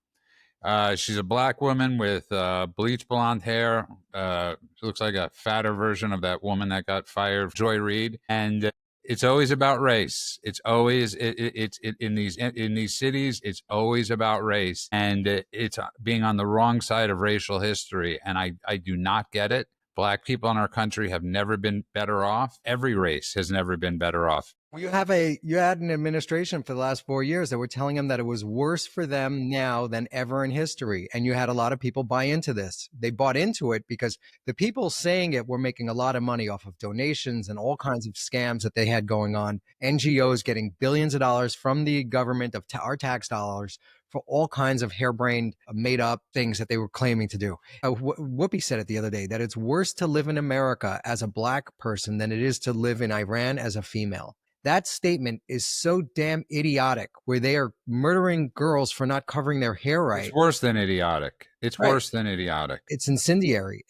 She's a black woman with bleach blonde hair. She looks like a fatter version of that woman that got fired, Joy Reid. And it's always about race. It's always in these cities. It's always about race, and it's being on the wrong side of racial history. And I do not get it. Black people in our country have never been better off. Every race has never been better off. You had an administration for the last 4 years that were telling them that it was worse for them now than ever in history. And you had a lot of people buy into this. They bought into it because the people saying it were making a lot of money off of donations and all kinds of scams that they had going on. NGOs getting billions of dollars from the government of our tax dollars for all kinds of harebrained, made-up things that they were claiming to do. Whoopi said it the other day, that it's worse to live in America as a black person than it is to live in Iran as a female. That statement is so damn idiotic, where they are murdering girls for not covering their hair right. It's worse than idiotic. It's right. Worse than idiotic. It's incendiary.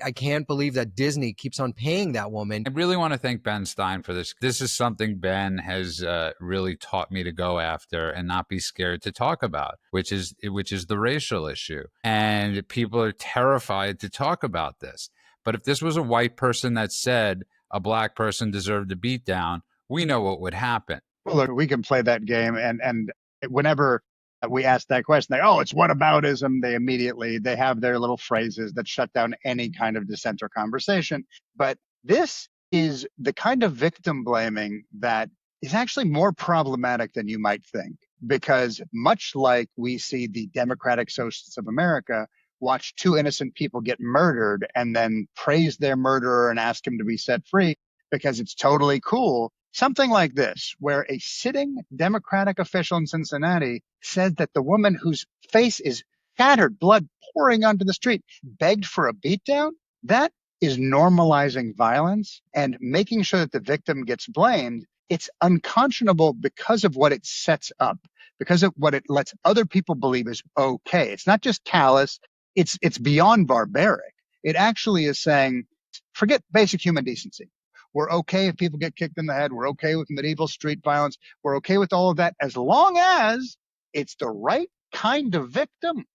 I can't believe that Disney keeps on paying that woman. I really want to thank Ben Stein for this. This is something Ben has really taught me to go after and not be scared to talk about, which is the racial issue. And people are terrified to talk about this. But if this was a white person that said a black person deserved a beatdown, we know what would happen. Well, look, we can play that game, and whenever we ask that question, it's whataboutism. They have their little phrases that shut down any kind of dissent or conversation. But this is the kind of victim blaming that is actually more problematic than you might think, because much like we see the Democratic Socialists of America watch two innocent people get murdered and then praise their murderer and ask him to be set free because it's totally cool. Something like this, where a sitting Democratic official in Cincinnati said that the woman whose face is shattered, blood pouring onto the street, begged for a beatdown. That is normalizing violence and making sure that the victim gets blamed. It's unconscionable because of what it sets up, because of what it lets other people believe is okay. It's not just callous. It's beyond barbaric. It actually is saying, forget basic human decency. We're okay if people get kicked in the head. We're okay with medieval street violence. We're okay with all of that as long as it's the right kind of victim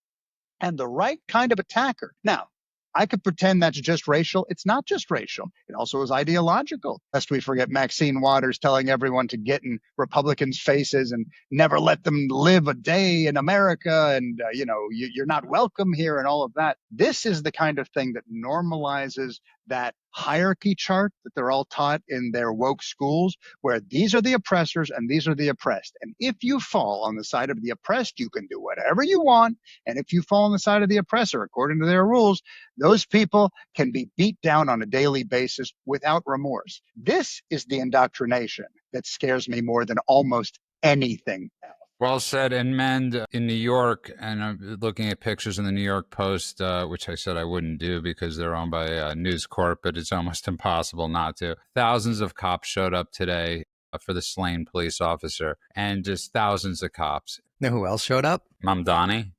and the right kind of attacker. Now, I could pretend that's just racial. It's not just racial. It also is ideological. Lest we forget Maxine Waters telling everyone to get in Republicans' faces and never let them live a day in America. And, you're not welcome here and all of that. This is the kind of thing that normalizes that hierarchy chart that they're all taught in their woke schools, where these are the oppressors and these are the oppressed. And if you fall on the side of the oppressed, you can do whatever you want. And if you fall on the side of the oppressor, according to their rules, those people can be beat down on a daily basis without remorse. This is the indoctrination that scares me more than almost anything else. Well said. And Mend, in New York, and I'm looking at pictures in the New York Post, which I said I wouldn't do because they're owned by News Corp, but it's almost impossible not to. Thousands of cops showed up today for the slain police officer, and just thousands of cops. Know who else showed up? Mamdani.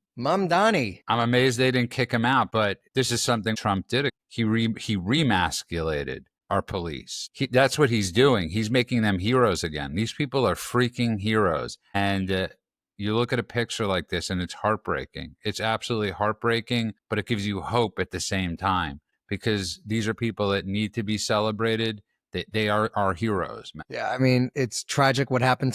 I'm amazed they didn't kick him out, but this is something Trump did. He remasculated our police. That's what he's doing. He's making them heroes again. These people are freaking heroes. And you look at a picture like this and it's heartbreaking. It's absolutely heartbreaking, but it gives you hope at the same time, because these are people that need to be celebrated. They are our heroes, man. Yeah, I mean, it's tragic what happened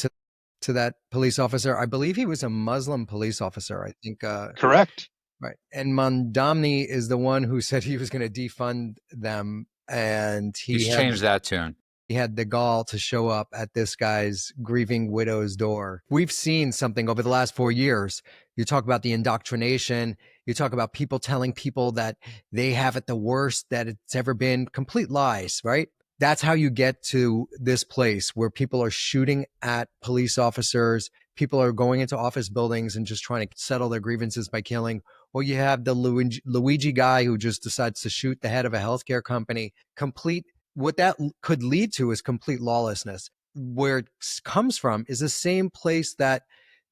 to that police officer. I believe he was a Muslim police officer, I think. Correct. Right. And Mamdani is the one who said he was going to defund them. And He's changed that tune. He had the gall to show up at this guy's grieving widow's door. We've seen something over the last 4 years. You talk about the indoctrination. You talk about people telling people that they have it the worst that it's ever been. Complete lies, right? That's how you get to this place where people are shooting at police officers. People are going into office buildings and just trying to settle their grievances by killing. Or you have the Luigi guy who just decides to shoot the head of a healthcare company. What that could lead to is complete lawlessness. Where it comes from is the same place that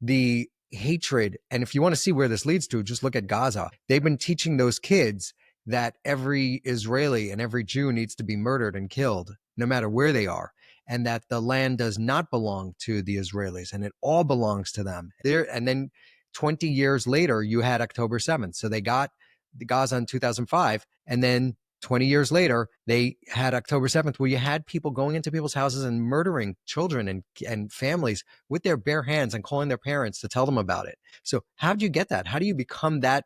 the hatred, and if you want to see where this leads to, just look at Gaza. They've been teaching those kids that every Israeli and every Jew needs to be murdered and killed, no matter where they are, and that the land does not belong to the Israelis, and it all belongs to them. And then 20 years later, you had October 7th. So they got the Gaza in 2005, and then 20 years later, they had October 7th, where you had people going into people's houses and murdering children and families with their bare hands and calling their parents to tell them about it. So how do you get that? How do you become that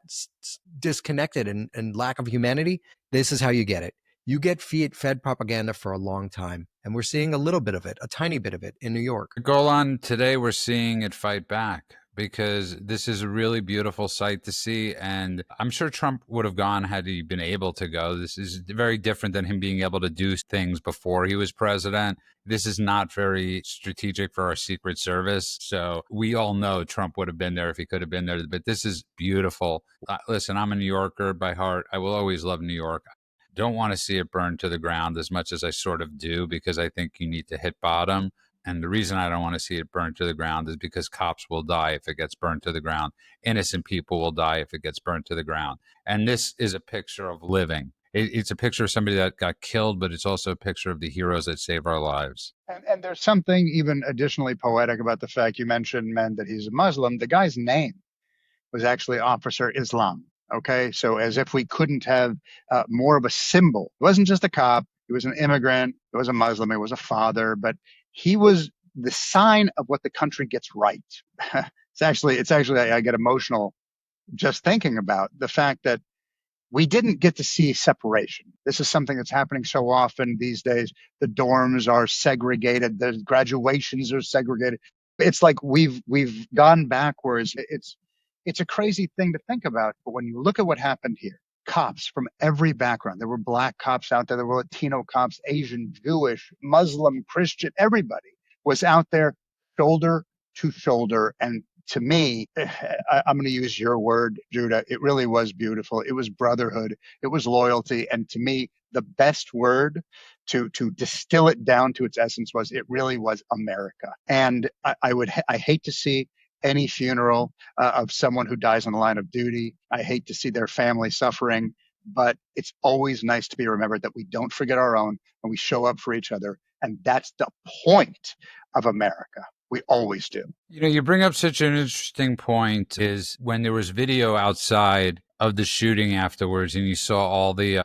disconnected and lack of humanity? This is how you get it. You get fed propaganda for a long time. And we're seeing a little bit of it, a tiny bit of it in New York. Golan, today we're seeing it fight back, because this is a really beautiful sight to see. And I'm sure Trump would have gone had he been able to go. This is very different than him being able to do things before he was president. This is not very strategic for our Secret Service. So we all know Trump would have been there if he could have been there. But this is beautiful. Listen, I'm a New Yorker by heart. I will always love New York. Don't want to see it burn to the ground as much as I sort of do, because I think you need to hit bottom. And the reason I don't want to see it burned to the ground is because cops will die if it gets burned to the ground. Innocent people will die if it gets burned to the ground. And this is a picture of living. it's a picture of somebody that got killed, but it's also a picture of the heroes that save our lives. And there's something even additionally poetic about the fact you mentioned, men, that he's a Muslim. The guy's name was actually Officer Islam. Okay. So as if we couldn't have more of a symbol. It wasn't just a cop. He was an immigrant. It was a Muslim. It was a father, but he was the sign of what the country gets right. It's actually, I get emotional just thinking about the fact that we didn't get to see separation. This is something that's happening so often these days. The dorms are segregated. The graduations are segregated. It's like we've gone backwards. It's a crazy thing to think about. But when you look at what happened here, cops from every background, there were black cops out there. There were Latino cops, Asian, Jewish, Muslim, Christian, everybody was out there shoulder to shoulder. And to me, I'm going to use your word, Judah. It really was beautiful. It was brotherhood. It was loyalty. And to me, the best word to distill it down to its essence was it really was America. And I hate to see any funeral of someone who dies on the line of duty. I hate to see their family suffering, but it's always nice to be remembered that we don't forget our own and we show up for each other. And that's the point of America. We always do. You know, you bring up such an interesting point is when there was video outside of the shooting afterwards and you saw all the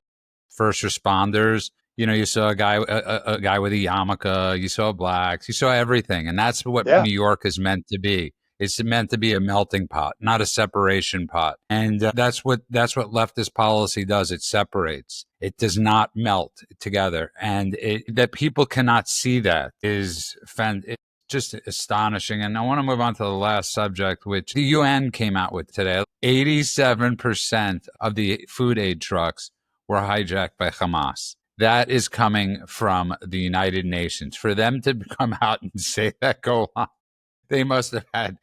first responders, you know, you saw a guy with a yarmulke, you saw blacks, you saw everything. And that's what New York is meant to be. It's meant to be a melting pot, not a separation pot. And that's what leftist policy does. It separates. It does not melt together. And that people cannot see that is just astonishing. And I want to move on to the last subject, which the UN came out with today. 87% of the food aid trucks were hijacked by Hamas. That is coming from the United Nations. For them to come out and say that, go on. They must have had,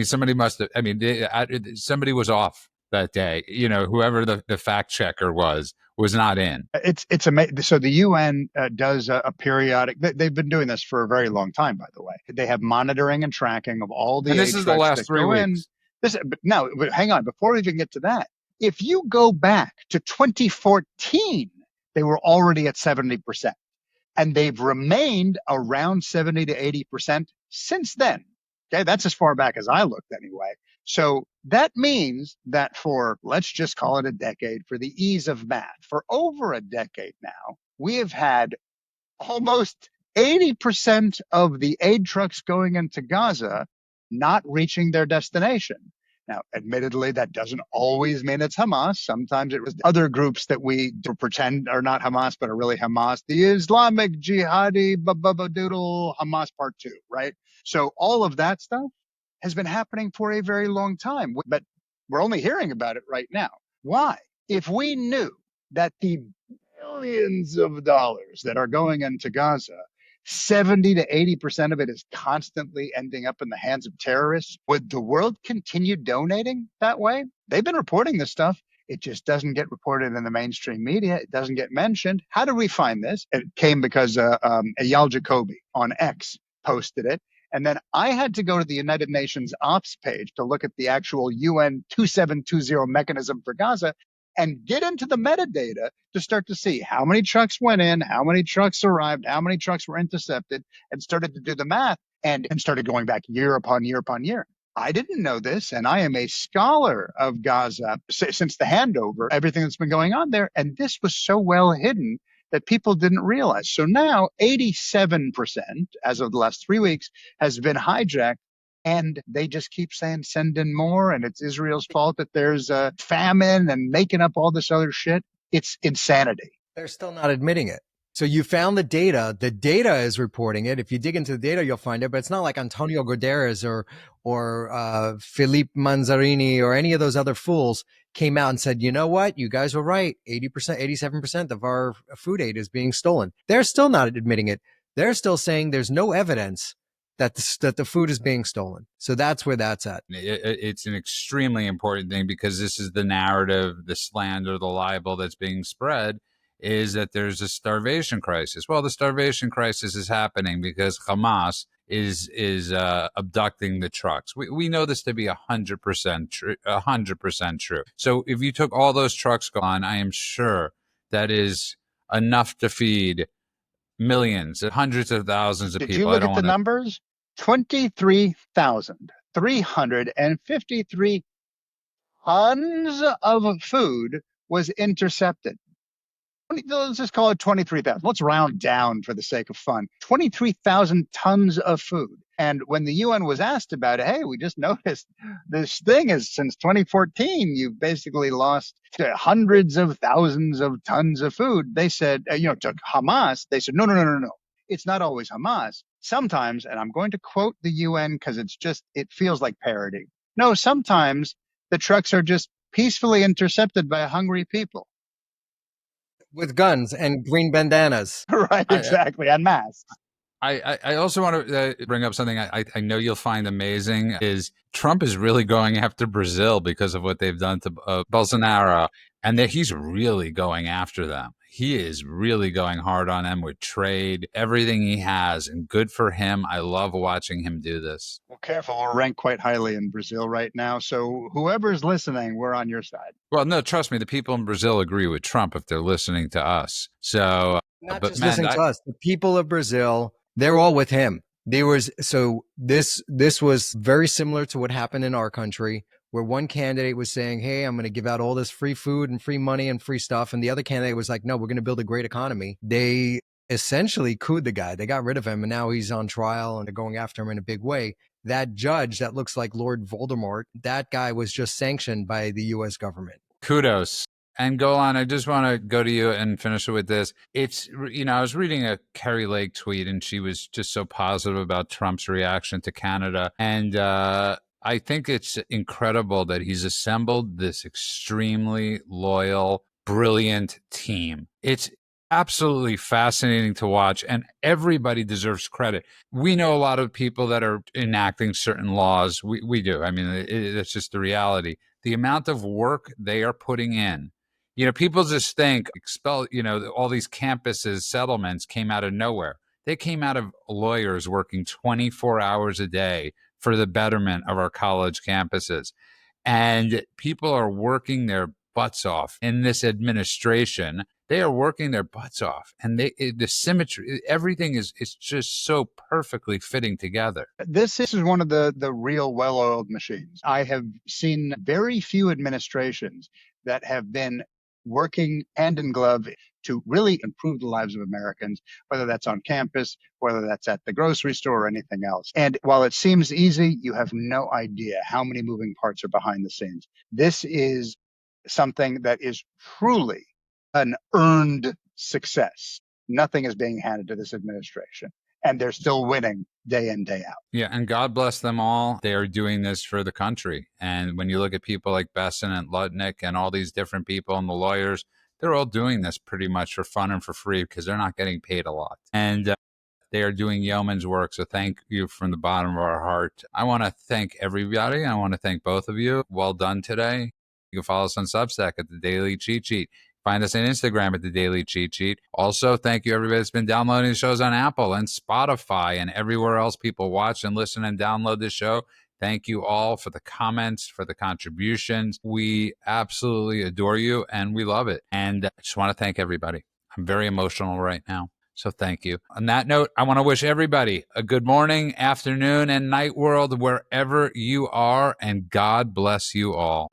somebody was off that day. You know, whoever the fact checker was not in. It's amazing. So the UN does a periodic, they've been doing this for a very long time, by the way. They have monitoring and tracking of all the and this is the last 3 weeks. But hang on, before we even get to that, if you go back to 2014, they were already at 70%. And they've remained around 70 to 80% since then. Okay, that's as far back as I looked anyway. So that means that for, let's just call it a decade, for the ease of math, for over a decade now, we have had almost 80% of the aid trucks going into Gaza not reaching their destination. Now, admittedly, that doesn't always mean it's Hamas. Sometimes it was other groups that we pretend are not Hamas, but are really Hamas. The Islamic Jihadi Doodle Hamas Part 2, right? So all of that stuff has been happening for a very long time, but we're only hearing about it right now. Why? If we knew that the billions of dollars that are going into Gaza, 70 to 80% of it is constantly ending up in the hands of terrorists, would the world continue donating that way? They've been reporting this stuff. It just doesn't get reported in the mainstream media. It doesn't get mentioned. How did we find this? It came because Eyal Jacoby on X posted it. And then I had to go to the United Nations Ops page to look at the actual UN 2720 mechanism for Gaza and get into the metadata to start to see how many trucks went in, how many trucks arrived, how many trucks were intercepted, and started to do the math and started going back year upon year upon year. I didn't know this, and I am a scholar of Gaza since the handover, everything that's been going on there. And this was so well hidden that people didn't realize. So now 87%, as of the last 3 weeks, has been hijacked. And they just keep saying, send in more. And it's Israel's fault that there's a famine and making up all this other shit. It's insanity. They're still not admitting it. So you found the data. The data is reporting it. If you dig into the data, you'll find it. But it's not like Antonio Guterres or Philippe Manzarini or any of those other fools came out and said, you know what? You guys were right. 80%, 87% of our food aid is being stolen. They're still not admitting it. They're still saying there's no evidence that the food is being stolen. So that's where that's at. It's an extremely important thing because this is the narrative, the slander, the libel that's being spread is that there's a starvation crisis. Well, the starvation crisis is happening because Hamas is abducting the trucks. We know this to be 100% true. 100% true. So if you took all those trucks gone, I am sure that is enough to feed millions, hundreds of thousands of Did people. you look at the numbers? 23,353 tons of food was intercepted. Let's just call it 23,000. Let's round down for the sake of fun. 23,000 tons of food. And when the UN was asked about it, hey, we just noticed this thing is since 2014, you've basically lost hundreds of thousands of tons of food. They said, to Hamas, they said, no. It's not always Hamas. Sometimes, and I'm going to quote the UN because it feels like parody. No, sometimes the trucks are just peacefully intercepted by hungry people. With guns and green bandanas. Right, exactly, and masks. I also want to bring up something I know you'll find amazing is Trump is really going after Brazil because of what they've done to Bolsonaro, and that he's really going after them. He is really going hard on them with trade, everything he has, and good for him. I love watching him do this. Well, careful. We're ranked quite highly in Brazil right now. So whoever's listening, we're on your side. Well, no, trust me, the people in Brazil agree with Trump if they're listening to us. So, not just listening to us, the people of Brazil, they're all with him. This was very similar to what happened in our country, where one candidate was saying, hey, I'm going to give out all this free food and free money and free stuff. And the other candidate was like, no, we're going to build a great economy. They essentially cooed the guy. They got rid of him, and now he's on trial, and they're going after him in a big way. That judge that looks like Lord Voldemort, that guy was just sanctioned by the U.S. government. Kudos. And Golan, I just want to go to you and finish it with this. It's, I was reading a Kerry Lake tweet, and she was just so positive about Trump's reaction to Canada. And I think it's incredible that he's assembled this extremely loyal, brilliant team. It's absolutely fascinating to watch, and everybody deserves credit. We know a lot of people that are enacting certain laws. We do. I mean, it's just the reality. The amount of work they are putting in. People just think all these campuses, settlements came out of nowhere. They came out of lawyers working 24 hours a day for the betterment of our college campuses. And people are working their butts off in this administration. They are working their butts off. And the symmetry, everything is just so perfectly fitting together. This is one of the real well-oiled machines. I have seen very few administrations that have been working hand in glove to really improve the lives of Americans, whether that's on campus, whether that's at the grocery store or anything else. And while it seems easy, you have no idea how many moving parts are behind the scenes. This is something that is truly an earned success. Nothing is being handed to this administration, and they're still winning day in, day out. Yeah, and God bless them all. They are doing this for the country. And when you look at people like Besson and Lutnick and all these different people and the lawyers, they're all doing this pretty much for fun and for free because they're not getting paid a lot. And they are doing yeoman's work. So thank you from the bottom of our heart. I want to thank everybody. I want to thank both of you. Well done today. You can follow us on Substack at The Daily Cheat Sheet. Find us on Instagram at The Daily Cheat Sheet. Also, thank you everybody that's been downloading the shows on Apple and Spotify and everywhere else people watch and listen and download this show. Thank you all for the comments, for the contributions. We absolutely adore you and we love it. And I just want to thank everybody. I'm very emotional right now. So thank you. On that note, I want to wish everybody a good morning, afternoon, and night world wherever you are. And God bless you all.